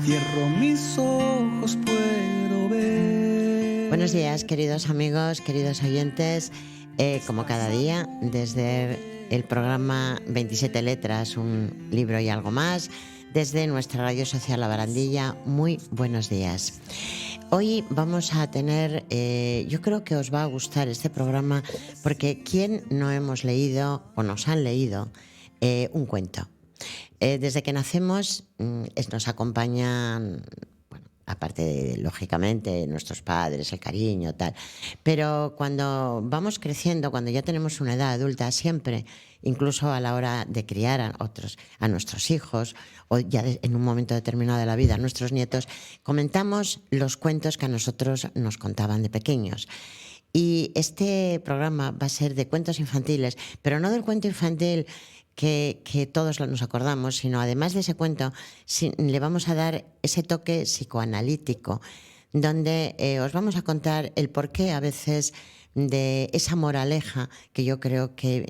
Cierro mis ojos, puedo ver. Buenos días, queridos amigos, queridos oyentes. Como cada día, desde el programa 27 Letras, un libro y algo más, desde nuestra radio social La Barandilla, muy buenos días. Hoy vamos a tener, yo creo que os va a gustar este programa, porque ¿quién no hemos leído o nos han leído un cuento? Desde que nacemos nos acompañan, bueno, aparte de, lógicamente, nuestros padres, el cariño, tal. Pero cuando vamos creciendo, cuando ya tenemos una edad adulta, siempre, incluso a la hora de criar a nuestros hijos, o ya en un momento determinado de la vida, a nuestros nietos, comentamos los cuentos que a nosotros nos contaban de pequeños. Y este programa va a ser de cuentos infantiles, pero no del cuento infantil que todos nos acordamos, sino además de ese cuento, le vamos a dar ese toque psicoanalítico, donde os vamos a contar el porqué a veces de esa moraleja que yo creo que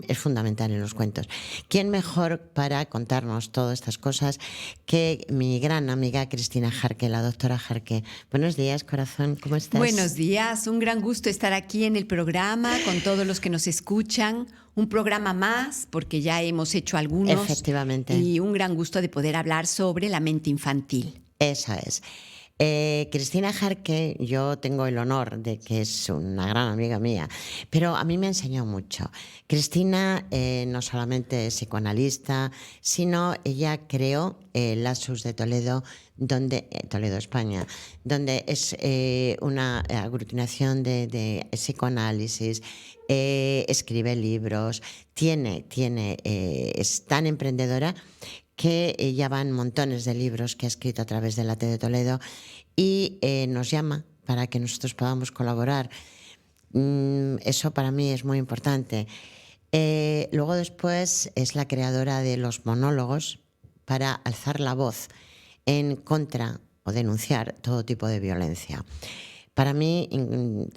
es fundamental en los cuentos. ¿Quién mejor para contarnos todas estas cosas que mi gran amiga Cristina Jarque, la doctora Jarque? Buenos días, corazón, ¿cómo estás? Buenos días, un gran gusto estar aquí en el programa con todos los que nos escuchan. Un programa más, porque ya hemos hecho algunos. Efectivamente. Y un gran gusto de poder hablar sobre la mente infantil. Eso es. Cristina Jarque, yo tengo el honor de que es una gran amiga mía, pero a mí me enseñó mucho. Cristina no solamente es psicoanalista, sino ella creó el Lasus de Toledo, Toledo, España, donde es una aglutinación de psicoanálisis, escribe libros, es tan emprendedora que ya van montones de libros que ha escrito a través de la T de Toledo y nos llama para que nosotros podamos colaborar. Eso para mí es muy importante. Luego después es la creadora de los monólogos para alzar la voz en contra o denunciar todo tipo de violencia. Para mí,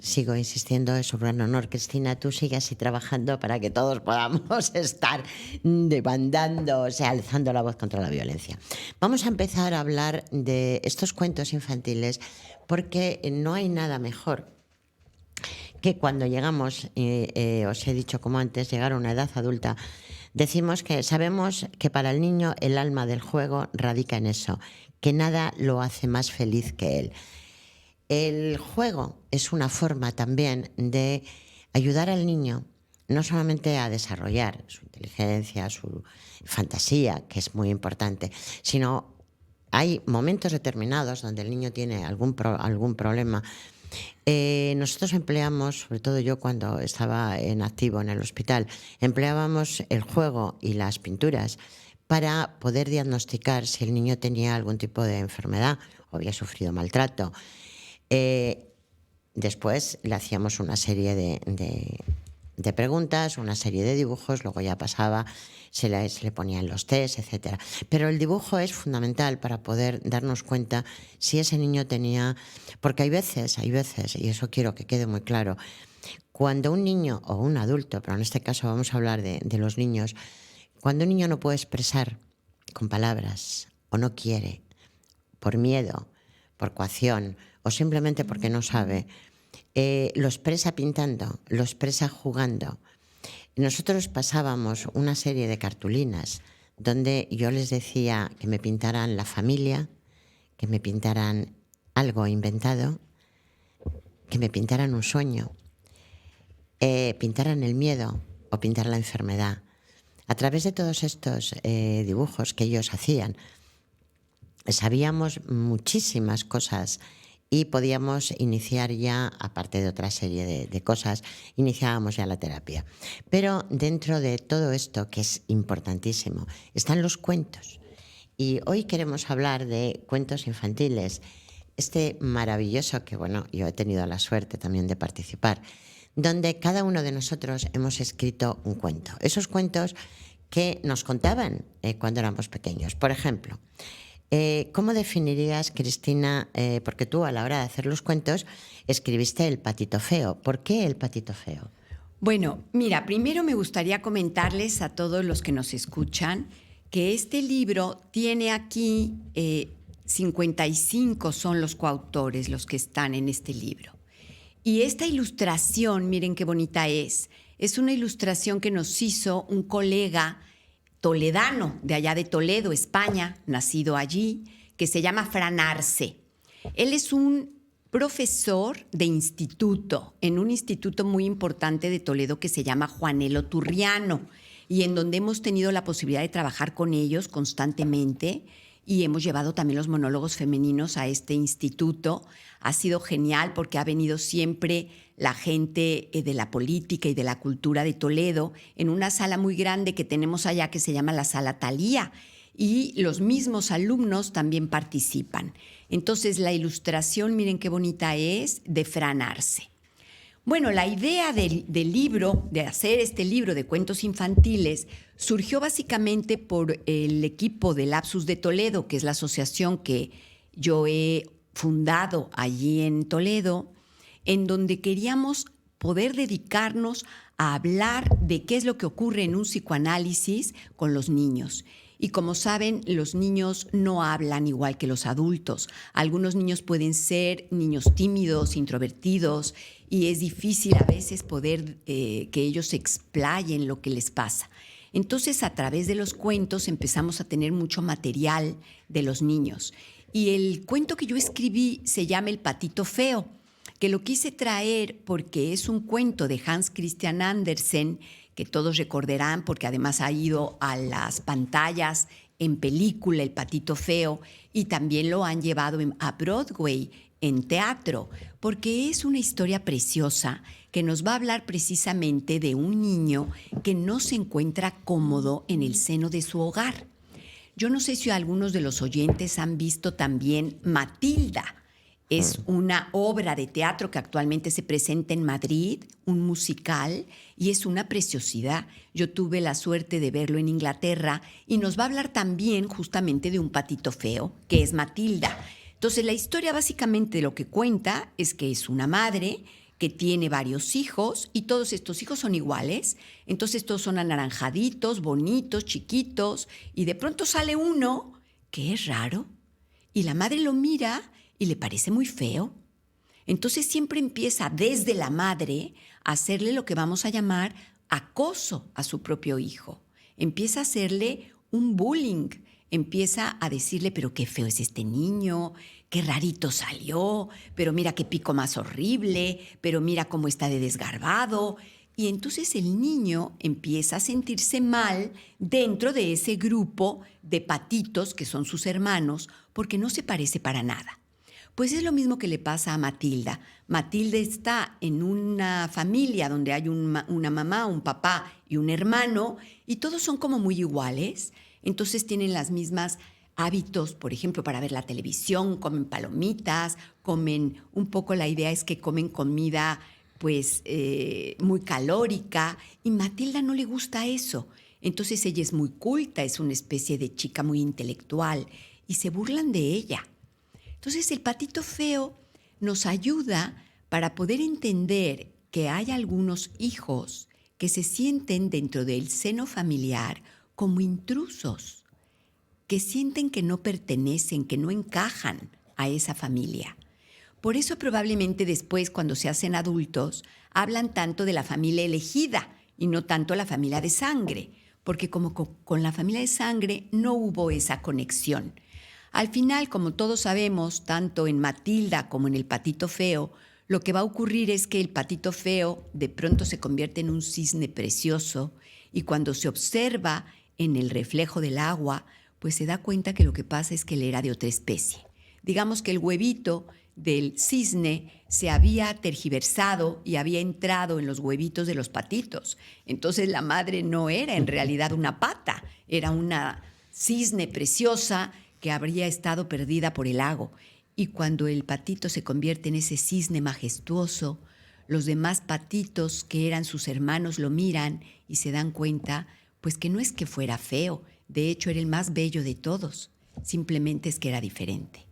sigo insistiendo, es un gran honor. Cristina, tú sigue así trabajando para que todos podamos estar demandando, o sea, alzando la voz contra la violencia. Vamos a empezar a hablar de estos cuentos infantiles porque no hay nada mejor que cuando llegamos, os he dicho como antes, llegar a una edad adulta, sabemos que para el niño el alma del juego radica en eso, que nada lo hace más feliz que él. El juego es una forma también de ayudar al niño no solamente a desarrollar su inteligencia, su fantasía, que es muy importante, sino hay momentos determinados donde el niño tiene algún problema. Nosotros empleamos, sobre todo yo cuando estaba en activo en el hospital, empleábamos el juego y las pinturas para poder diagnosticar si el niño tenía algún tipo de enfermedad o había sufrido maltrato. Después le hacíamos una serie de preguntas, una serie de dibujos, luego ya pasaba, se le ponían los test, etc. Pero el dibujo es fundamental para poder darnos cuenta si ese niño tenía... Porque hay veces, y eso quiero que quede muy claro, cuando un niño o un adulto, pero en este caso vamos a hablar de los niños, cuando un niño no puede expresar con palabras o no quiere, por miedo, por coacción o simplemente porque no sabe, lo expresa pintando, lo expresa jugando. Nosotros pasábamos una serie de cartulinas donde yo les decía que me pintaran la familia, que me pintaran algo inventado, que me pintaran un sueño, pintaran el miedo o pintar la enfermedad. A través de todos estos dibujos que ellos hacían, sabíamos muchísimas cosas y podíamos iniciar ya, aparte de otra serie de cosas, iniciábamos ya la terapia. Pero dentro de todo esto, que es importantísimo, están los cuentos. Y hoy queremos hablar de cuentos infantiles. Este maravilloso, que bueno, yo he tenido la suerte también de participar, donde cada uno de nosotros hemos escrito un cuento. Esos cuentos que nos contaban cuando éramos pequeños. Por ejemplo, ¿cómo definirías, Cristina, porque tú a la hora de hacer los cuentos escribiste El patito feo? ¿Por qué El patito feo? Bueno, mira, primero me gustaría comentarles a todos los que nos escuchan que este libro tiene aquí 55 son los coautores los que están en este libro. Y esta ilustración, miren qué bonita es. Es una ilustración que nos hizo un colega toledano de allá de Toledo, España, nacido allí, que se llama Fran Arce. Él es un profesor de instituto, en un instituto muy importante de Toledo que se llama Juanelo Turriano, y en donde hemos tenido la posibilidad de trabajar con ellos constantemente, y hemos llevado también los monólogos femeninos a este instituto. Ha sido genial porque ha venido siempre la gente de la política y de la cultura de Toledo en una sala muy grande que tenemos allá que se llama la Sala Thalía, y los mismos alumnos también participan. Entonces, la ilustración, miren qué bonita es, de Fran Arce. Bueno, la idea del libro, de hacer este libro de cuentos infantiles, surgió básicamente por el equipo de Lapsus de Toledo, que es la asociación que yo he fundado allí en Toledo, en donde queríamos poder dedicarnos a hablar de qué es lo que ocurre en un psicoanálisis con los niños. Y como saben, los niños no hablan igual que los adultos. Algunos niños pueden ser niños tímidos, introvertidos, y es difícil a veces poder que ellos se explayen lo que les pasa. Entonces, a través de los cuentos empezamos a tener mucho material de los niños. Y el cuento que yo escribí se llama El patito feo, que lo quise traer porque es un cuento de Hans Christian Andersen, que todos recordarán porque además ha ido a las pantallas en película, El patito feo, y también lo han llevado a Broadway en teatro, porque es una historia preciosa que nos va a hablar precisamente de un niño que no se encuentra cómodo en el seno de su hogar. Yo no sé si algunos de los oyentes han visto también Matilda. Es una obra de teatro que actualmente se presenta en Madrid, un musical, y es una preciosidad. Yo tuve la suerte de verlo en Inglaterra y nos va a hablar también justamente de un patito feo, que es Matilda. Entonces, la historia básicamente lo que cuenta es que es una madre que tiene varios hijos y todos estos hijos son iguales. Entonces, todos son anaranjaditos, bonitos, chiquitos, y de pronto sale uno que es raro y la madre lo mira y le parece muy feo. Entonces siempre empieza desde la madre a hacerle lo que vamos a llamar acoso a su propio hijo. Empieza a hacerle un bullying, empieza a decirle, pero qué feo es este niño, qué rarito salió, pero mira qué pico más horrible, pero mira cómo está de desgarbado. Y entonces el niño empieza a sentirse mal dentro de ese grupo de patitos que son sus hermanos, porque no se parece para nada. Pues es lo mismo que le pasa a Matilda. Matilda está en una familia donde hay una mamá, un papá y un hermano, y todos son como muy iguales. Entonces tienen las mismas hábitos, por ejemplo, para ver la televisión, comen palomitas, comen, un poco la idea es que comen comida pues muy calórica, y Matilda no le gusta eso. Entonces ella es muy culta, es una especie de chica muy intelectual, y se burlan de ella. Entonces, el patito feo nos ayuda para poder entender que hay algunos hijos que se sienten dentro del seno familiar como intrusos, que sienten que no pertenecen, que no encajan a esa familia. Por eso probablemente después, cuando se hacen adultos, hablan tanto de la familia elegida y no tanto la familia de sangre, porque como con la familia de sangre no hubo esa conexión. Al final, como todos sabemos, tanto en Matilda como en el patito feo, lo que va a ocurrir es que el patito feo de pronto se convierte en un cisne precioso, y cuando se observa en el reflejo del agua, pues se da cuenta que lo que pasa es que él era de otra especie. Digamos que el huevito del cisne se había tergiversado y había entrado en los huevitos de los patitos. Entonces la madre no era en realidad una pata, era una cisne preciosa que habría estado perdida por el lago. Y cuando el patito se convierte en ese cisne majestuoso, los demás patitos que eran sus hermanos lo miran y se dan cuenta, pues que no es que fuera feo, de hecho era el más bello de todos, simplemente es que era diferente.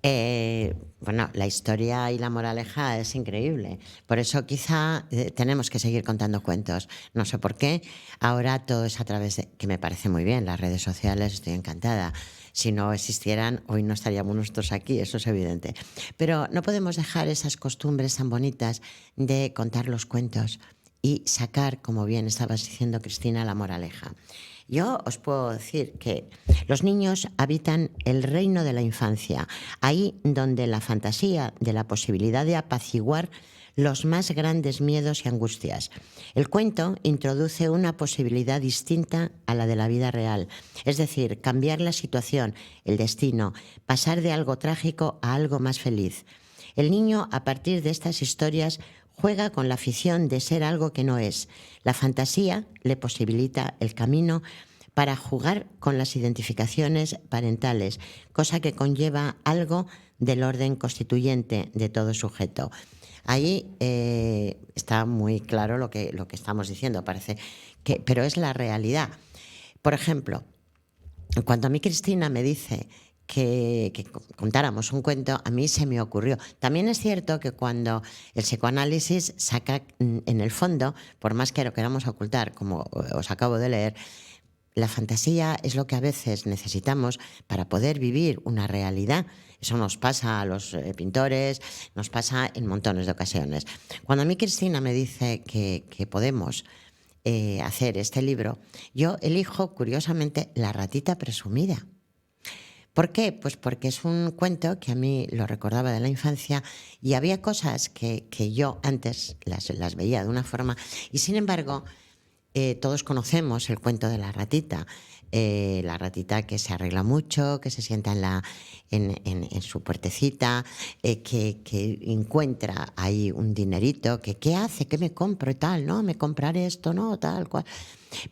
Bueno, la historia y la moraleja es increíble. Por eso quizá tenemos que seguir contando cuentos. No sé por qué. Ahora todo es a través de, que me parece muy bien, las redes sociales, estoy encantada. Si no existieran, hoy no estaríamos nosotros aquí, eso es evidente. Pero no podemos dejar esas costumbres tan bonitas de contar los cuentos y sacar, como bien estabas diciendo, Cristina, la moraleja. Yo os puedo decir que los niños habitan el reino de la infancia, ahí donde la fantasía de la posibilidad de apaciguar los más grandes miedos y angustias. El cuento introduce una posibilidad distinta a la de la vida real, es decir, cambiar la situación, el destino, pasar de algo trágico a algo más feliz. El niño, a partir de estas historias, juega con la afición de ser algo que no es. La fantasía le posibilita el camino para jugar con las identificaciones parentales, cosa que conlleva algo del orden constituyente de todo sujeto. Ahí está muy claro lo que estamos diciendo, parece que, pero es la realidad. Por ejemplo, cuando a mí Cristina me dice que contáramos un cuento, a mí se me ocurrió. También es cierto que cuando el psicoanálisis saca en el fondo, por más que lo queramos ocultar, como os acabo de leer, la fantasía es lo que a veces necesitamos para poder vivir una realidad. Eso nos pasa a los pintores, nos pasa en montones de ocasiones. Cuando a mí Cristina me dice que podemos hacer este libro, yo elijo, curiosamente, La ratita presumida. ¿Por qué? Pues porque es un cuento que a mí lo recordaba de la infancia y había cosas que yo antes las veía de una forma y, sin embargo, todos conocemos el cuento de la ratita que se arregla mucho, que se sienta en su puertecita, que encuentra ahí un dinerito, que qué hace, qué me compro y tal, no, me compraré esto, no, tal cual.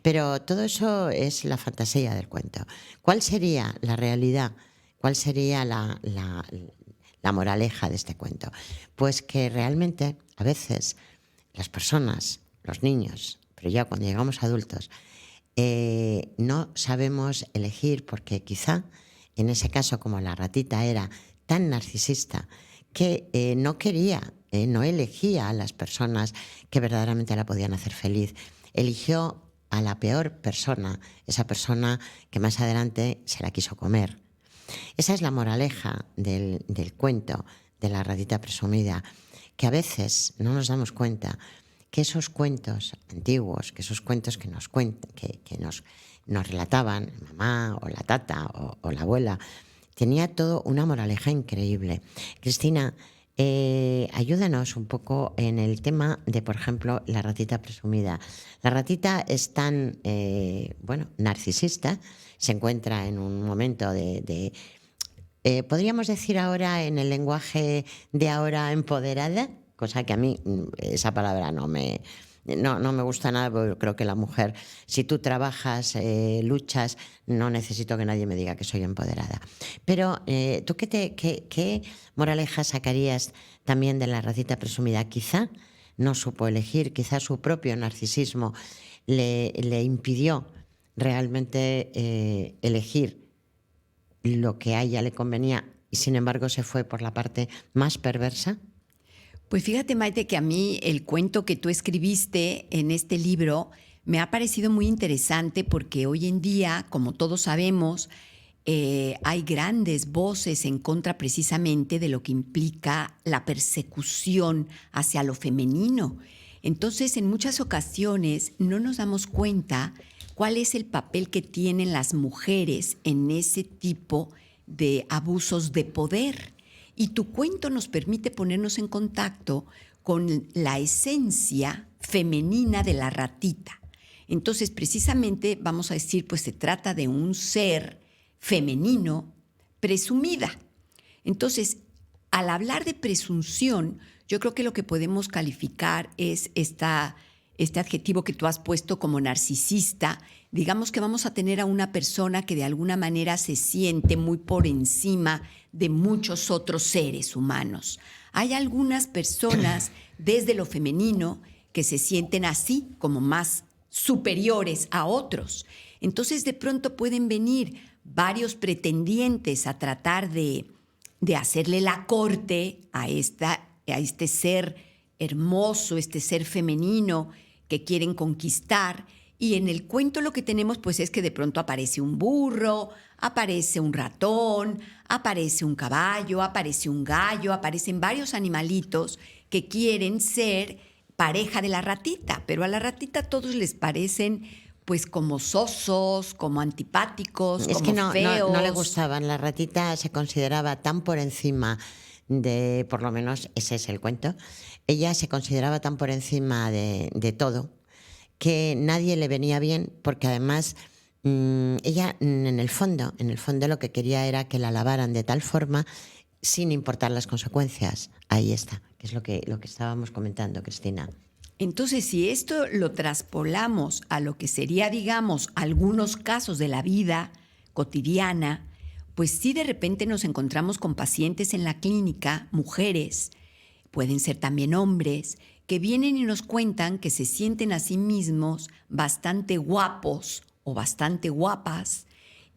Pero todo eso es la fantasía del cuento. ¿Cuál sería la realidad? ¿Cuál sería la moraleja de este cuento? Pues que realmente a veces las personas, los niños, pero ya cuando llegamos adultos, no sabemos elegir porque quizá en ese caso, como la ratita era tan narcisista que no quería, no elegía a las personas que verdaderamente la podían hacer feliz, eligió a la peor persona, esa persona que más adelante se la quiso comer. Esa es la moraleja del cuento de la ratita presumida, que a veces no nos damos cuenta que esos cuentos antiguos, que esos cuentos que nos relataban mamá o la tata o la abuela, tenía todo una moraleja increíble. Cristina, ayúdanos un poco en el tema de, por ejemplo, la ratita presumida. La ratita es tan, narcisista, se encuentra en un momento podríamos decir ahora en el lenguaje de ahora empoderada, cosa que a mí esa palabra no me gusta nada, porque creo que la mujer, si tú trabajas, luchas, no necesito que nadie me diga que soy empoderada. Pero ¿tú qué moraleja sacarías también de la ratita presumida? Quizá no supo elegir, quizá su propio narcisismo le impidió realmente elegir lo que a ella le convenía y sin embargo se fue por la parte más perversa. Pues fíjate, Maite, que a mí el cuento que tú escribiste en este libro me ha parecido muy interesante porque hoy en día, como todos sabemos, hay grandes voces en contra precisamente de lo que implica la persecución hacia lo femenino. Entonces, en muchas ocasiones no nos damos cuenta cuál es el papel que tienen las mujeres en ese tipo de abusos de poder. Y tu cuento nos permite ponernos en contacto con la esencia femenina de la ratita. Entonces, precisamente, vamos a decir, pues se trata de un ser femenino presumida. Entonces, al hablar de presunción, yo creo que lo que podemos calificar es este adjetivo que tú has puesto como narcisista. Digamos que vamos a tener a una persona que de alguna manera se siente muy por encima de muchos otros seres humanos. Hay algunas personas desde lo femenino que se sienten así, como más superiores a otros. Entonces, de pronto pueden venir varios pretendientes a tratar de de hacerle la corte a este ser hermoso, este ser femenino que quieren conquistar. Y en el cuento lo que tenemos pues es que de pronto aparece un burro, aparece un ratón, aparece un caballo, aparece un gallo, aparecen varios animalitos que quieren ser pareja de la ratita, pero a la ratita todos les parecen pues como sosos, como antipáticos, Es como que feos. no le gustaban. La ratita se consideraba tan por encima de, por lo menos ese es el cuento, ella se consideraba tan por encima de todo que nadie le venía bien porque además ella en el fondo lo que quería era que la alabaran de tal forma sin importar las consecuencias. Ahí está, que es lo que estábamos comentando, Cristina. Entonces, si esto lo traspolamos a lo que sería, digamos, algunos casos de la vida cotidiana, pues sí de repente nos encontramos con pacientes en la clínica, mujeres, pueden ser también hombres, que vienen y nos cuentan que se sienten a sí mismos bastante guapos o bastante guapas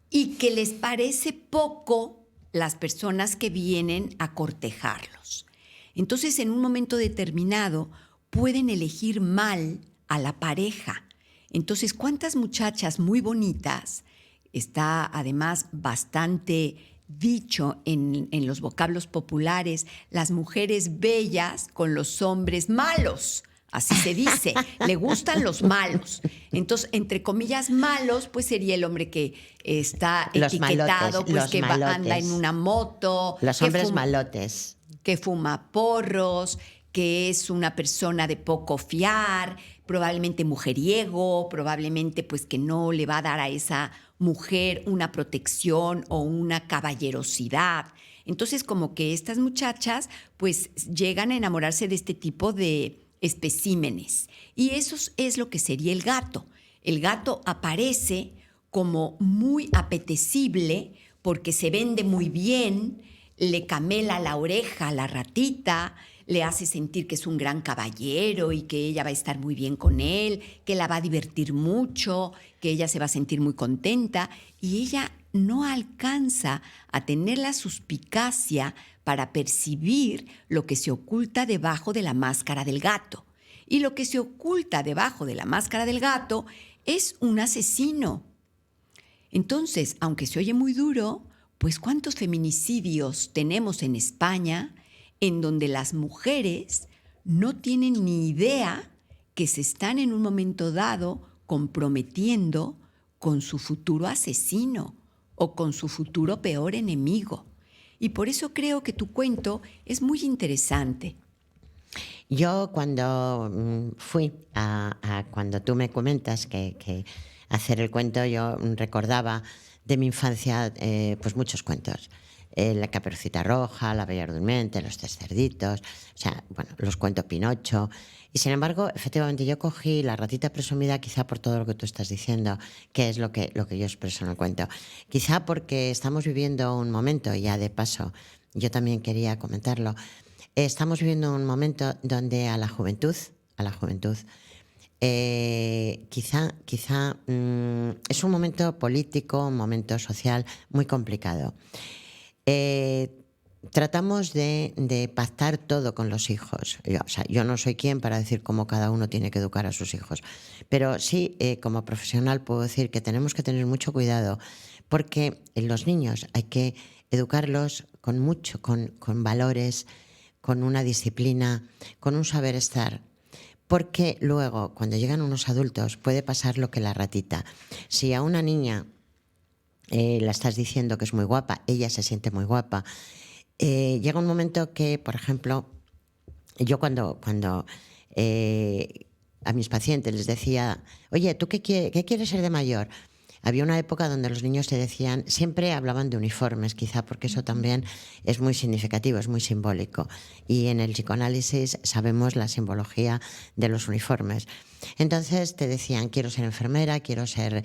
y que les parece poco las personas que vienen a cortejarlos. Entonces, en un momento determinado, pueden elegir mal a la pareja. Entonces, ¿cuántas muchachas muy bonitas? Está además bastante dicho en los vocablos populares, las mujeres bellas con los hombres malos. Así se dice, le gustan los malos. Entonces, entre comillas, malos, pues sería el hombre que está Los etiquetado, malotes, pues los que malotes. anda en una moto. Los hombres malotes. Que fuma porros, que es una persona de poco fiar, probablemente mujeriego, probablemente pues que no le va a dar a esa mujer una protección o una caballerosidad. Entonces como que estas muchachas pues llegan a enamorarse de este tipo de especímenes. Y eso es lo que sería el gato. El gato aparece como muy apetecible porque se vende muy bien, le camela la oreja a la ratita, le hace sentir que es un gran caballero y que ella va a estar muy bien con él, que la va a divertir mucho, que ella se va a sentir muy contenta y ella no alcanza a tener la suspicacia para percibir lo que se oculta debajo de la máscara del gato. Y lo que se oculta debajo de la máscara del gato es un asesino. Entonces, aunque se oye muy duro, pues ¿cuántos feminicidios tenemos en España en donde las mujeres no tienen ni idea que se están en un momento dado comprometiendo con su futuro asesino o con su futuro peor enemigo? Y por eso creo que tu cuento es muy interesante. Yo cuando fui cuando tú me comentas que hacer el cuento, yo recordaba de mi infancia pues muchos cuentos. La Caperucita Roja, La Bella Durmiente, Los Tres Cerditos, o sea, bueno, los cuentos Pinocho. Y sin embargo, efectivamente, yo cogí La Ratita Presumida quizá por todo lo que tú estás diciendo, que es lo que yo expreso en el cuento. Quizá porque estamos viviendo un momento, ya de paso, yo también quería comentarlo, estamos viviendo un momento donde a la juventud, quizá es un momento político, un momento social muy complicado. Tratamos de pactar todo con los hijos. Yo no soy quien para decir cómo cada uno tiene que educar a sus hijos, pero sí, como profesional puedo decir que tenemos que tener mucho cuidado porque los niños hay que educarlos con valores, con una disciplina, con un saber estar. Porque luego, cuando llegan unos adultos, puede pasar lo que la ratita. Si a una niña la estás diciendo que es muy guapa, ella se siente muy guapa, llega un momento que, por ejemplo, yo cuando a mis pacientes les decía, oye, ¿tú qué quieres ser de mayor? Había una época donde los niños te decían, siempre hablaban de uniformes, quizá porque eso también es muy significativo, es muy simbólico. Y en el psicoanálisis sabemos la simbología de los uniformes. Entonces te decían, quiero ser enfermera, quiero ser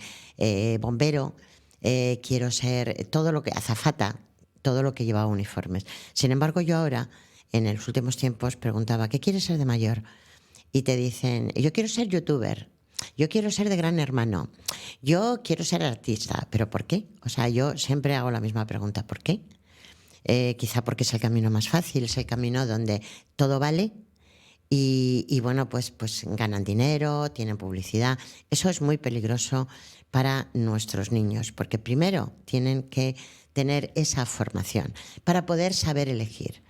bombero, quiero ser todo lo que azafata, todo lo que llevaba uniformes. Sin embargo, yo ahora, en los últimos tiempos, preguntaba, ¿qué quieres ser de mayor? Y te dicen, yo quiero ser youtuber. Yo quiero ser de Gran Hermano, yo quiero ser artista, ¿pero por qué? O sea, yo siempre hago la misma pregunta, ¿por qué? quizá porque es el camino más fácil, es el camino donde todo vale y bueno, pues ganan dinero, tienen publicidad. Eso es muy peligroso para nuestros niños, porque primero tienen que tener esa formación para poder saber elegir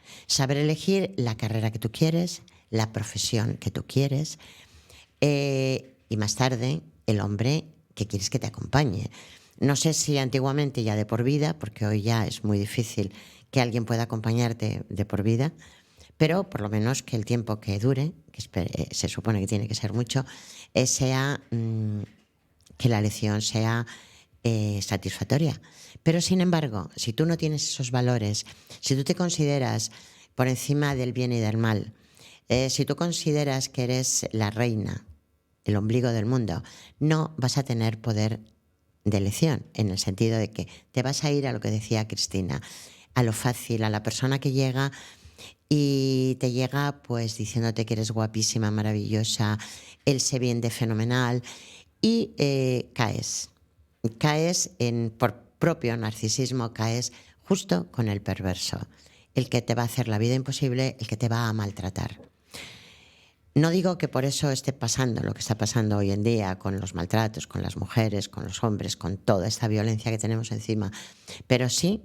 la carrera que tú quieres, la profesión que tú quieres, y más tarde el hombre que quieres que te acompañe. No sé si antiguamente ya de por vida, porque hoy ya es muy difícil que alguien pueda acompañarte de por vida, pero por lo menos que el tiempo que dure, se supone que tiene que ser mucho, sea que la lección sea satisfactoria. Pero sin embargo, si tú no tienes esos valores, si tú te consideras por encima del bien y del mal, si tú consideras que eres la reina, el ombligo del mundo, no vas a tener poder de elección, en el sentido de que te vas a ir a lo que decía Cristina, a lo fácil, a la persona que llega y te llega pues diciéndote que eres guapísima, maravillosa, él se vende fenomenal y caes por propio narcisismo, caes justo con el perverso, el que te va a hacer la vida imposible, el que te va a maltratar. No digo que por eso esté pasando lo que está pasando hoy en día con los maltratos, con las mujeres, con los hombres, con toda esta violencia que tenemos encima, pero sí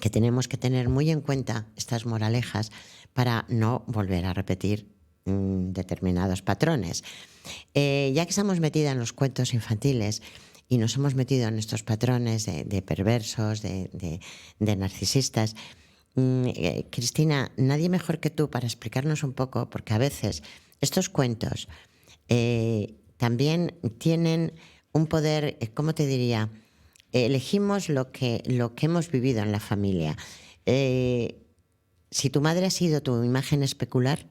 que tenemos que tener muy en cuenta estas moralejas para no volver a repetir determinados patrones. Ya que estamos metidas en los cuentos infantiles y nos hemos metido en estos patrones de perversos, de narcisistas, Cristina, nadie mejor que tú para explicarnos un poco, porque a veces estos cuentos también tienen un poder, ¿cómo te diría? Elegimos lo que hemos vivido en la familia. Si tu madre ha sido tu imagen especular,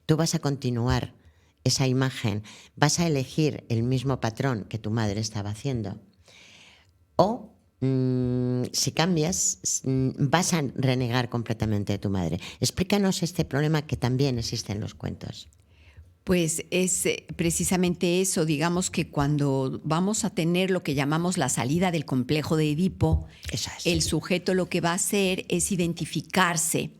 tú vas a continuar esa imagen, vas a elegir el mismo patrón que tu madre estaba haciendo. O si cambias, vas a renegar completamente de tu madre. Explícanos este problema que también existe en los cuentos. Pues es precisamente eso, digamos que cuando vamos a tener lo que llamamos la salida del complejo de Edipo, Eso es. el sujeto lo que va a hacer es identificarse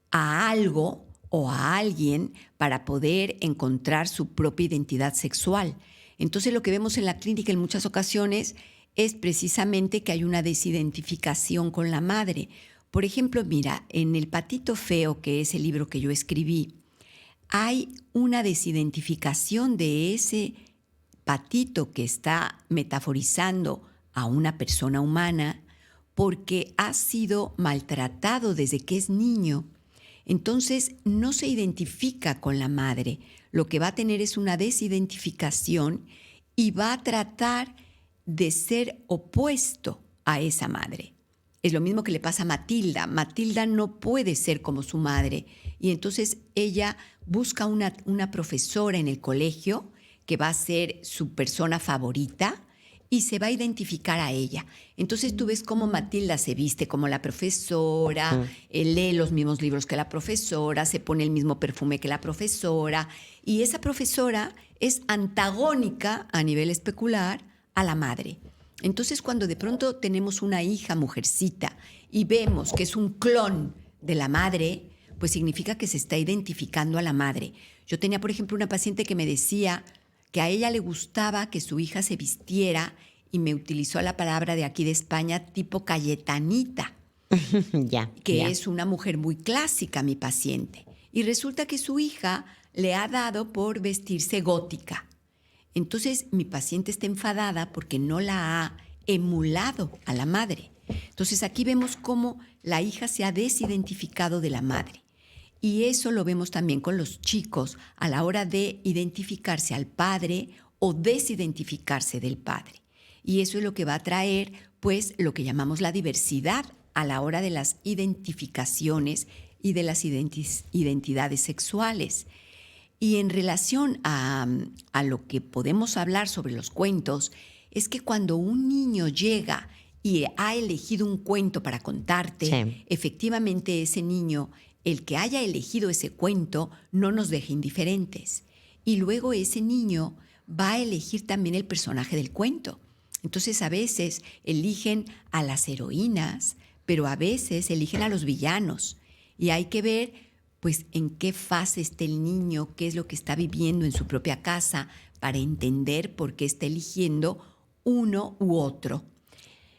a algo o a alguien para poder encontrar su propia identidad sexual. Entonces lo que vemos en la clínica en muchas ocasiones es precisamente que hay una desidentificación con la madre. Por ejemplo, mira, en El Patito Feo, que es el libro que yo escribí, hay una desidentificación de ese patito que está metaforizando a una persona humana porque ha sido maltratado desde que es niño. Entonces no se identifica con la madre. Lo que va a tener es una desidentificación y va a tratar de ser opuesto a esa madre. Es lo mismo que le pasa a Matilda. Matilda no puede ser como su madre y entonces ella busca una profesora en el colegio que va a ser su persona favorita y se va a identificar a ella. Entonces tú ves cómo Matilda se viste como la profesora, lee los mismos libros que la profesora, se pone el mismo perfume que la profesora y esa profesora es antagónica a nivel especular a la madre. Entonces cuando de pronto tenemos una hija mujercita y vemos que es un clon de la madre, pues significa que se está identificando a la madre. Yo tenía, por ejemplo, una paciente que me decía que a ella le gustaba que su hija se vistiera y me utilizó la palabra de aquí de España tipo Cayetanita, que es una mujer muy clásica, mi paciente. Y resulta que su hija le ha dado por vestirse gótica. Entonces mi paciente está enfadada porque no la ha emulado a la madre. Entonces aquí vemos cómo la hija se ha desidentificado de la madre. Y eso lo vemos también con los chicos a la hora de identificarse al padre o desidentificarse del padre. Y eso es lo que va a traer, pues, lo que llamamos la diversidad a la hora de las identificaciones y de las identidades sexuales. Y en relación a lo que podemos hablar sobre los cuentos, es que cuando un niño llega y ha elegido un cuento para contarte, sí, efectivamente ese niño, el que haya elegido ese cuento, no nos deja indiferentes. Y luego ese niño va a elegir también el personaje del cuento. Entonces a veces eligen a las heroínas pero a veces eligen a los villanos y hay que ver pues en qué fase está el niño, qué es lo que está viviendo en su propia casa para entender por qué está eligiendo uno u otro.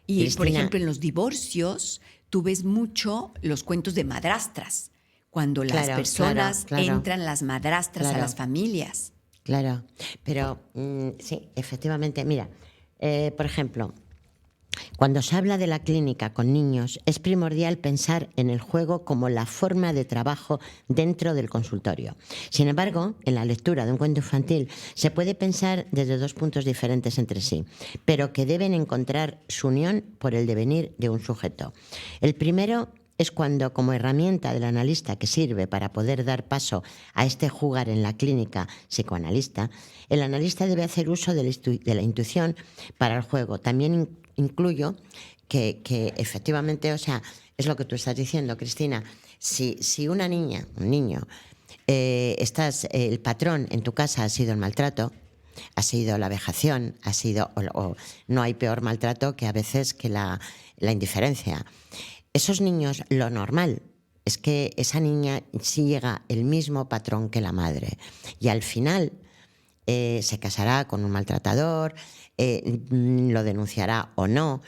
Y Cristina, por ejemplo, en los divorcios tú ves mucho los cuentos de madrastras, cuando las personas entran las madrastras a las familias. Claro, pero sí, efectivamente, mira, por ejemplo, cuando se habla de la clínica con niños, es primordial pensar en el juego como la forma de trabajo dentro del consultorio. Sin embargo, en la lectura de un cuento infantil se puede pensar desde dos puntos diferentes entre sí, pero que deben encontrar su unión por el devenir de un sujeto. El primero es cuando, como herramienta del analista que sirve para poder dar paso a este jugar en la clínica psicoanalista, el analista debe hacer uso de la intuición para el juego. También incluyo que efectivamente, o sea, es lo que tú estás diciendo, Cristina, si una niña, un niño, el patrón en tu casa ha sido el maltrato, ha sido la vejación, ha sido, o no hay peor maltrato que a veces que la indiferencia. Esos niños, lo normal es que esa niña sí llega el mismo patrón que la madre y al final se casará con un maltratador, lo denunciará o no,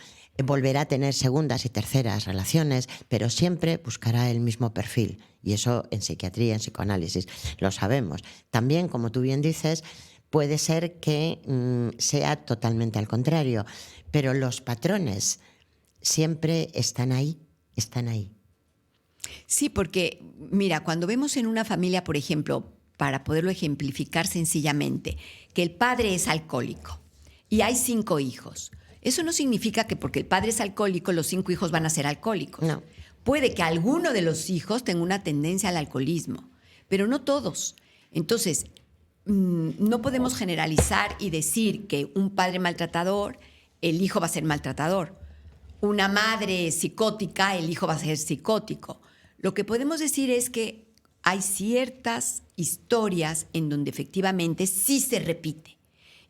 volverá a tener segundas y terceras relaciones, pero siempre buscará el mismo perfil. Y eso en psiquiatría, en psicoanálisis, lo sabemos. También, como tú bien dices, puede ser que sea totalmente al contrario, pero los patrones siempre están ahí. Están ahí. Sí, porque mira, cuando vemos en una familia, por ejemplo, para poderlo ejemplificar sencillamente, que el padre es alcohólico y hay 5 hijos, eso no significa que porque el padre es alcohólico, los 5 hijos van a ser alcohólicos. No. Puede que alguno de los hijos tenga una tendencia al alcoholismo, pero no todos. Entonces, no podemos generalizar y decir que un padre maltratador, el hijo va a ser maltratador. Una madre psicótica, el hijo va a ser psicótico. Lo que podemos decir es que hay ciertas historias en donde efectivamente sí se repite.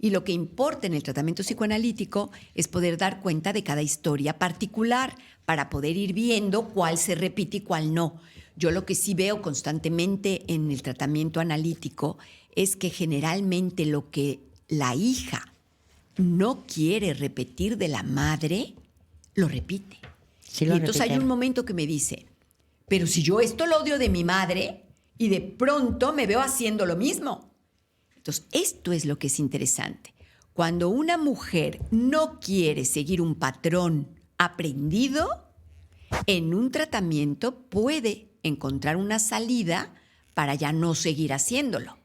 Y lo que importa en el tratamiento psicoanalítico es poder dar cuenta de cada historia particular para poder ir viendo cuál se repite y cuál no. Yo lo que sí veo constantemente en el tratamiento analítico es que generalmente lo que la hija no quiere repetir de la madre, lo repite. Sí, y entonces hay un momento que me dice, pero si yo esto lo odio de mi madre y de pronto me veo haciendo lo mismo. Entonces, esto es lo que es interesante. Cuando una mujer no quiere seguir un patrón aprendido, en un tratamiento puede encontrar una salida para ya no seguir haciéndolo.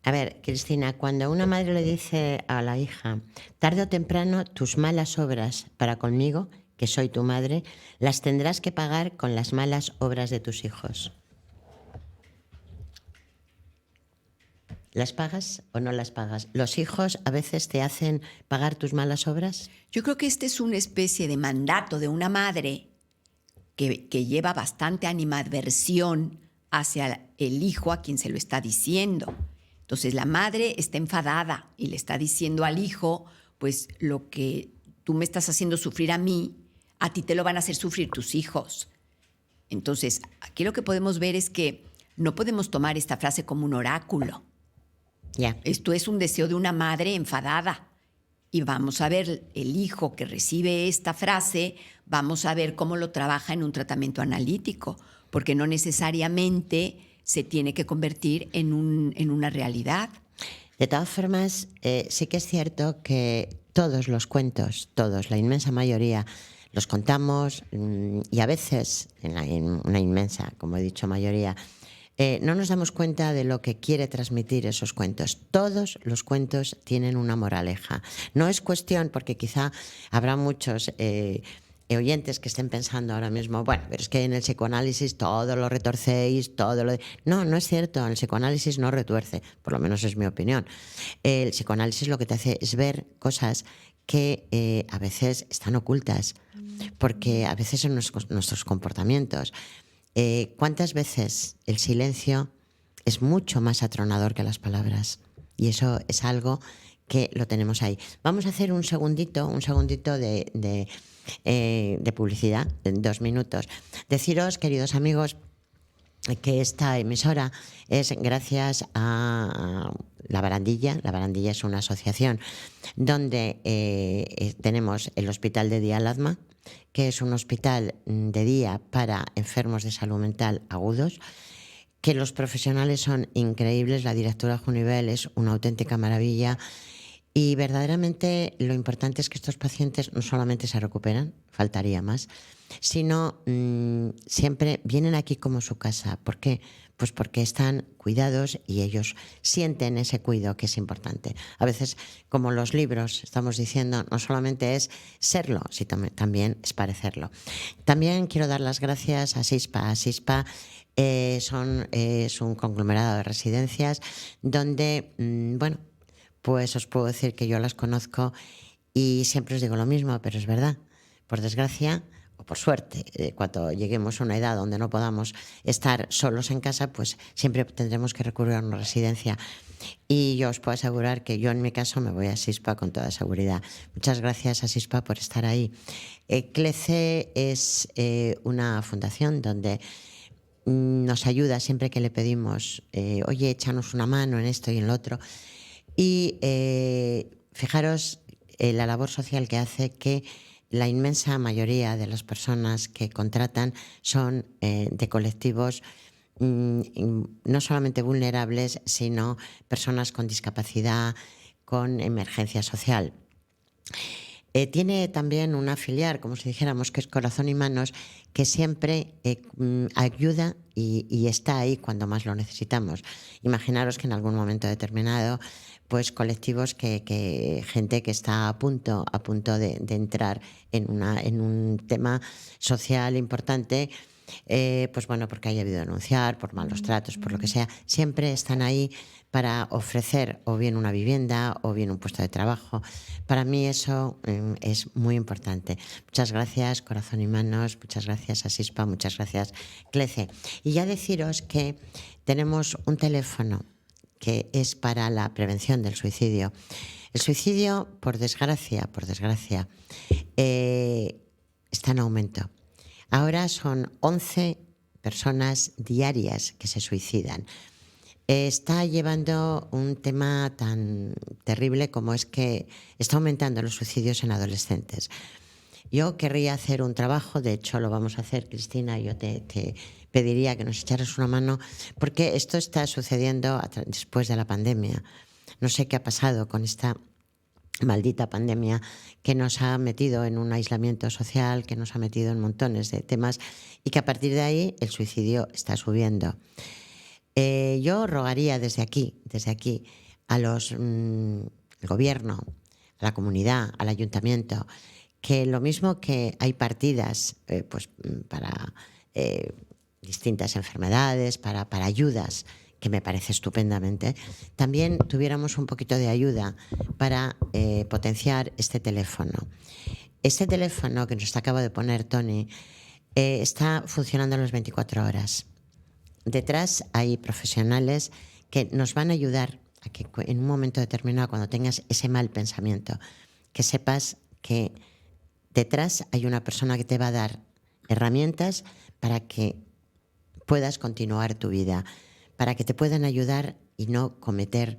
A ver, Cristina, cuando una madre le dice a la hija, tarde o temprano tus malas obras para conmigo, que soy tu madre, las tendrás que pagar con las malas obras de tus hijos. ¿Las pagas o no las pagas? ¿Los hijos a veces te hacen pagar tus malas obras? Yo creo que este es una especie de mandato de una madre que lleva bastante animadversión hacia el hijo a quien se lo está diciendo. Entonces la madre está enfadada y le está diciendo al hijo, pues lo que tú me estás haciendo sufrir a mí, a ti te lo van a hacer sufrir tus hijos. Entonces, aquí lo que podemos ver es que no podemos tomar esta frase como un oráculo. Ya. Esto es un deseo de una madre enfadada. Y vamos a ver el hijo que recibe esta frase, vamos a ver cómo lo trabaja en un tratamiento analítico, porque no necesariamente se tiene que convertir en una realidad. De todas formas, sí que es cierto que todos los cuentos, todos, la inmensa mayoría, los contamos y a veces, en una inmensa, como he dicho, mayoría, no nos damos cuenta de lo que quiere transmitir esos cuentos. Todos los cuentos tienen una moraleja. No es cuestión, porque quizá habrá muchos oyentes que estén pensando ahora mismo, bueno, pero es que en el psicoanálisis todo lo retorcéis, todo lo... No, no es cierto, el psicoanálisis no retuerce, por lo menos es mi opinión. El psicoanálisis lo que te hace es ver cosas que a veces están ocultas, porque a veces son nuestros comportamientos. ¿Cuántas veces el silencio es mucho más atronador que las palabras? Y eso es algo que lo tenemos ahí. Vamos a hacer un segundito de publicidad, en 2 minutos. Deciros, queridos amigos, que esta emisora es gracias a La Barandilla. La Barandilla es una asociación donde tenemos el Hospital de Día Aladma, que es un hospital de día para enfermos de salud mental agudos, que los profesionales son increíbles. La directora Junivel es una auténtica maravilla. Y verdaderamente lo importante es que estos pacientes no solamente se recuperan, faltaría más, sino siempre vienen aquí como su casa. ¿Por qué? Pues porque están cuidados y ellos sienten ese cuidado que es importante. A veces, como los libros, estamos diciendo, no solamente es serlo, sino también es parecerlo. También quiero dar las gracias a SISPA. SISPA es un conglomerado de residencias donde, pues os puedo decir que yo las conozco y siempre os digo lo mismo, pero es verdad. Por desgracia o por suerte, cuando lleguemos a una edad donde no podamos estar solos en casa, pues siempre tendremos que recurrir a una residencia. Y yo os puedo asegurar que yo en mi caso me voy a SISPA con toda seguridad. Muchas gracias a SISPA por estar ahí. CLECE es una fundación donde nos ayuda siempre que le pedimos, oye, échanos una mano en esto y en lo otro. Y fijaros la labor social que hace, que la inmensa mayoría de las personas que contratan son de colectivos no solamente vulnerables, sino personas con discapacidad, con emergencia social. Tiene también una filial, como si dijéramos, que es Corazón y Manos, que siempre ayuda y está ahí cuando más lo necesitamos. Imaginaros que en algún momento determinado, pues colectivos gente que está a punto de entrar en un tema social importante, pues bueno, porque haya habido denunciar, por malos tratos, por lo que sea, siempre están ahí para ofrecer o bien una vivienda o bien un puesto de trabajo. Para mí eso es muy importante. Muchas gracias, Corazón y Manos, muchas gracias a SISPA, muchas gracias, CLECE. Y ya deciros que tenemos un teléfono que es para la prevención del suicidio. El suicidio, por desgracia, está en aumento. Ahora son 11 personas diarias que se suicidan. Está llevando un tema tan terrible como es que está aumentando los suicidios en adolescentes. Yo querría hacer un trabajo, de hecho lo vamos a hacer, Cristina, yo te pediría que nos echaras una mano, porque esto está sucediendo después de la pandemia. No sé qué ha pasado con esta maldita pandemia que nos ha metido en un aislamiento social, que nos ha metido en montones de temas y que a partir de ahí el suicidio está subiendo. Yo rogaría desde aquí al gobierno, a la comunidad, al ayuntamiento, que lo mismo que hay partidas para distintas enfermedades, para ayudas, que me parece estupendamente, también tuviéramos un poquito de ayuda para potenciar este teléfono. Este teléfono que nos acaba de poner Tony está funcionando las 24 horas. Detrás hay profesionales que nos van a ayudar a que en un momento determinado, cuando tengas ese mal pensamiento, que sepas que detrás hay una persona que te va a dar herramientas para que puedas continuar tu vida, para que te puedan ayudar y no cometer,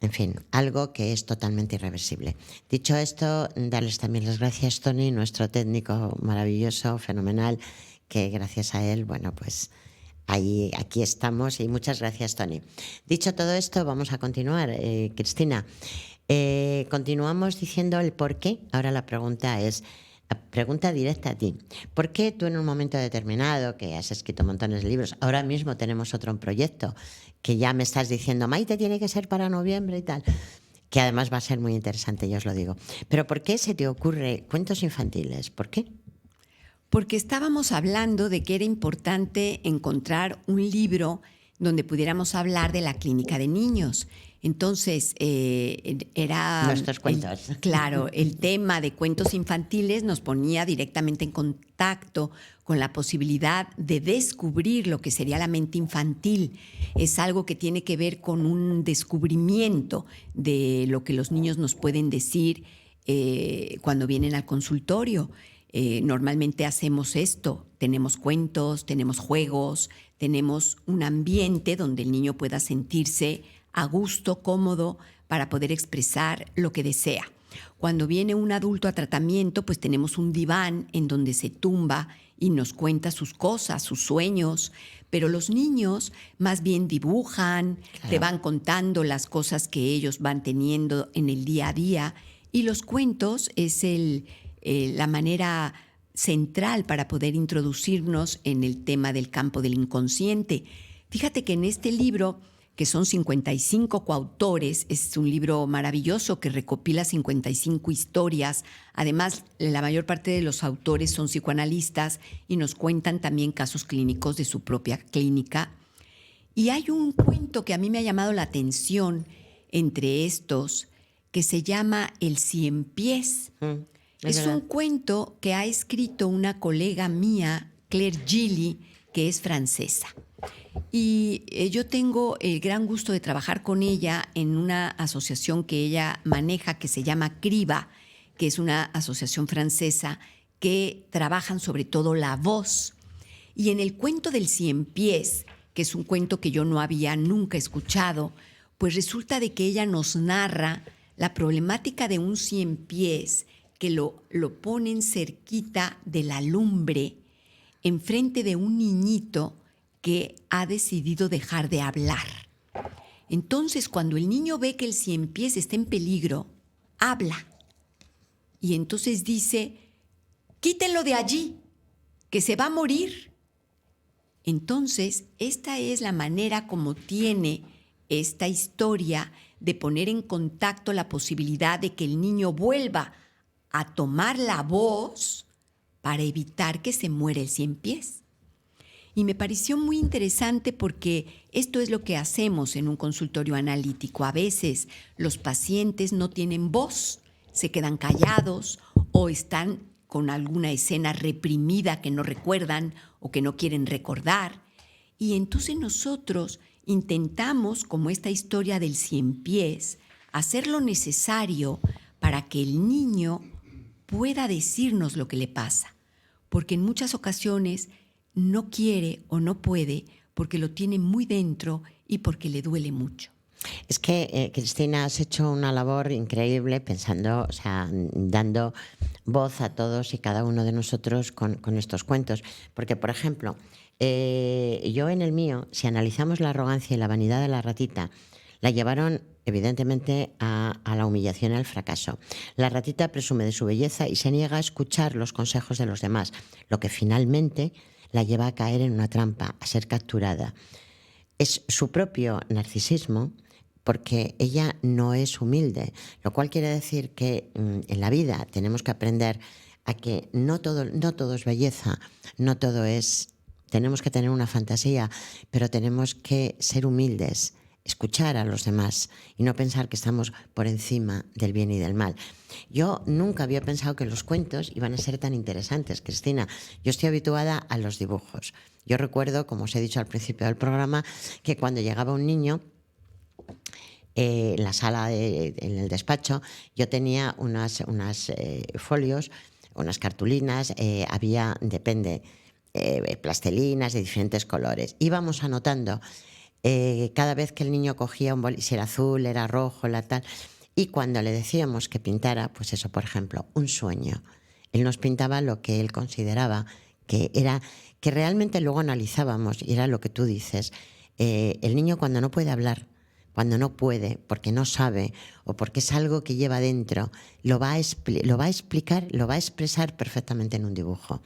en fin, algo que es totalmente irreversible. Dicho esto, darles también las gracias, Tony, nuestro técnico maravilloso, fenomenal, que gracias a él, bueno, pues aquí estamos, y muchas gracias, Tony. Dicho todo esto, vamos a continuar, Cristina. Continuamos diciendo el por qué. Ahora la pregunta directa a ti. ¿Por qué tú en un momento determinado, que has escrito montones de libros, ahora mismo tenemos otro proyecto que ya me estás diciendo, Maite, tiene que ser para noviembre y tal, que además va a ser muy interesante, ya os lo digo. Pero ¿por qué se te ocurre cuentos infantiles? ¿Por qué? Porque estábamos hablando de que era importante encontrar un libro donde pudiéramos hablar de la clínica de niños. Entonces, era... Nuestros cuentos. Claro, el tema de cuentos infantiles nos ponía directamente en contacto con la posibilidad de descubrir lo que sería la mente infantil. Es algo que tiene que ver con un descubrimiento de lo que los niños nos pueden decir cuando vienen al consultorio. Normalmente hacemos esto, tenemos cuentos, tenemos juegos, tenemos un ambiente donde el niño pueda sentirse a gusto, cómodo, para poder expresar lo que desea. Cuando viene un adulto a tratamiento, pues tenemos un diván en donde se tumba y nos cuenta sus cosas, sus sueños, pero los niños más bien dibujan, te van contando las cosas que ellos van teniendo en el día a día, y los cuentos es la manera central para poder introducirnos en el tema del campo del inconsciente. Fíjate que en este libro, que son 55 coautores, es un libro maravilloso que recopila 55 historias. Además, la mayor parte de los autores son psicoanalistas y nos cuentan también casos clínicos de su propia clínica. Y hay un cuento que a mí me ha llamado la atención entre estos, que se llama El Cien Pies. Es un cuento que ha escrito una colega mía, Claire Gilly, que es francesa. Y yo tengo el gran gusto de trabajar con ella en una asociación que ella maneja que se llama CRIBA, que es una asociación francesa que trabajan sobre todo la voz. Y en el cuento del Cien Pies, que es un cuento que yo no había nunca escuchado, pues resulta de que ella nos narra la problemática de un cien pies que lo ponen cerquita de la lumbre, enfrente de un niñito que ha decidido dejar de hablar. Entonces, cuando el niño ve que el cien pies está en peligro, habla. Y entonces dice, quítenlo de allí, que se va a morir. Entonces, esta es la manera como tiene esta historia de poner en contacto la posibilidad de que el niño vuelva a tomar la voz para evitar que se muera el cien pies. Y me pareció muy interesante porque esto es lo que hacemos en un consultorio analítico. A veces los pacientes no tienen voz, se quedan callados o están con alguna escena reprimida que no recuerdan o que no quieren recordar. Y entonces nosotros intentamos, como esta historia del cien pies, hacer lo necesario para que el niño pueda decirnos lo que le pasa. Porque en muchas ocasiones no quiere o no puede porque lo tiene muy dentro y porque le duele mucho. Es que, Cristina, has hecho una labor increíble pensando, o sea, dando voz a todos y cada uno de nosotros con estos cuentos. Porque, por ejemplo, yo en el mío, si analizamos la arrogancia y la vanidad de la ratita, la llevaron evidentemente a la humillación y al fracaso. La ratita presume de su belleza y se niega a escuchar los consejos de los demás, lo que finalmente la lleva a caer en una trampa, a ser capturada. Es su propio narcisismo, porque ella no es humilde, lo cual quiere decir que en la vida tenemos que aprender a que no todo es belleza, no todo es... Tenemos que tener una fantasía, pero tenemos que ser humildes, escuchar a los demás y no pensar que estamos por encima del bien y del mal. Yo nunca había pensado que los cuentos iban a ser tan interesantes, Cristina. Yo estoy habituada a los dibujos. Yo recuerdo, como os he dicho al principio del programa, que cuando llegaba un niño, en la sala, en el despacho, yo tenía unas folios, unas cartulinas, había, depende, plastilinas de diferentes colores. Íbamos anotando cada vez que el niño cogía un boli, si era azul, era rojo, la tal, y cuando le decíamos que pintara, pues eso, por ejemplo, un sueño, él nos pintaba lo que él consideraba que era, que realmente luego analizábamos, y era lo que tú dices, el niño cuando no puede hablar, cuando no puede, porque no sabe o porque es algo que lleva dentro, lo va a explicar, lo va a expresar perfectamente en un dibujo.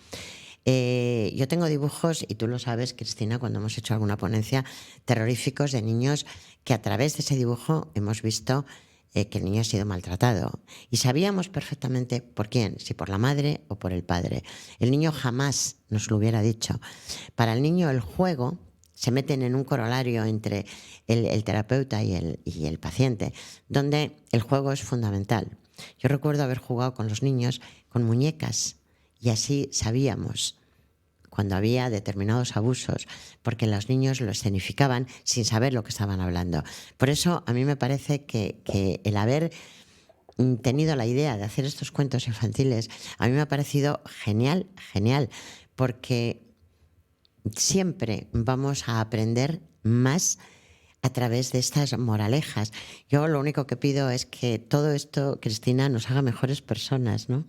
Yo tengo dibujos, y tú lo sabes, Cristina, cuando hemos hecho alguna ponencia, terroríficos de niños que a través de ese dibujo hemos visto que el niño ha sido maltratado. Y sabíamos perfectamente por quién, si por la madre o por el padre. El niño jamás nos lo hubiera dicho. Para el niño el juego se meten en un corolario entre el terapeuta y el paciente, donde el juego es fundamental. Yo recuerdo haber jugado con los niños con muñecas y así sabíamos cuando había determinados abusos, porque los niños lo escenificaban sin saber lo que estaban hablando. Por eso a mí me parece que el haber tenido la idea de hacer estos cuentos infantiles, a mí me ha parecido genial, porque siempre vamos a aprender más a través de estas moralejas. Yo lo único que pido es que todo esto, Cristina, nos haga mejores personas, ¿no?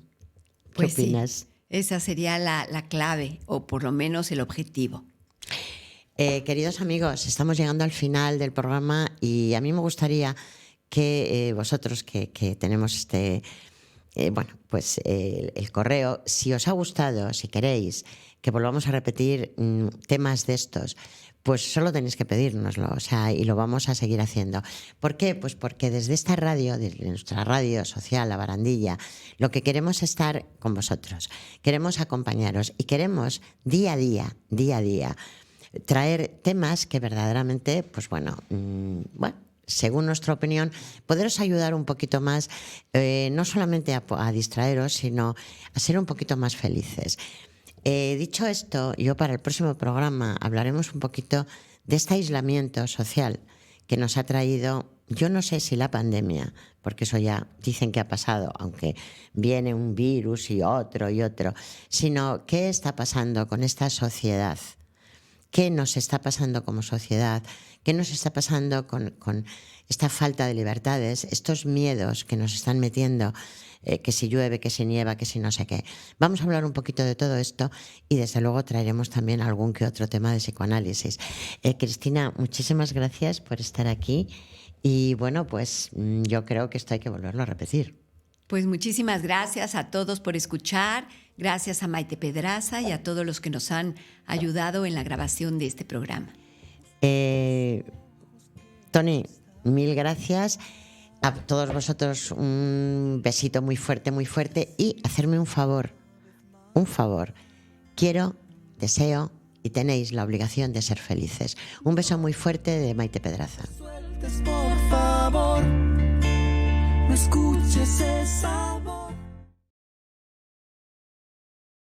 ¿Qué opinas? Sí, esa sería la clave, o por lo menos el objetivo. Queridos amigos, estamos llegando al final del programa y a mí me gustaría que vosotros que tenemos el correo, si os ha gustado, si queréis que volvamos a repetir temas de estos, pues solo tenéis que pedírnoslo, y lo vamos a seguir haciendo. ¿Por qué? Pues porque desde esta radio, desde nuestra radio social, La Barandilla, lo que queremos es estar con vosotros, queremos acompañaros y queremos día a día, traer temas que verdaderamente, según nuestra opinión, poderos ayudar un poquito más, no solamente a distraeros, sino a ser un poquito más felices. Dicho esto, yo para el próximo programa hablaremos un poquito de este aislamiento social que nos ha traído, yo no sé si la pandemia, porque eso ya dicen que ha pasado, aunque viene un virus y otro, sino qué está pasando con esta sociedad. ¿Qué nos está pasando como sociedad? ¿Qué nos está pasando con esta falta de libertades? Estos miedos que nos están metiendo, que si llueve, que si nieva, que si no sé qué. Vamos a hablar un poquito de todo esto y desde luego traeremos también algún que otro tema de psicoanálisis. Cristina, muchísimas gracias por estar aquí y bueno, pues yo creo que esto hay que volverlo a repetir. Pues muchísimas gracias a todos por escuchar, gracias a Maite Pedraza y a todos los que nos han ayudado en la grabación de este programa. Tony, mil gracias. A todos vosotros un besito muy fuerte y hacerme un favor. Quiero, deseo y tenéis la obligación de ser felices. Un beso muy fuerte de Maite Pedraza. Por favor, no escuches esa voz.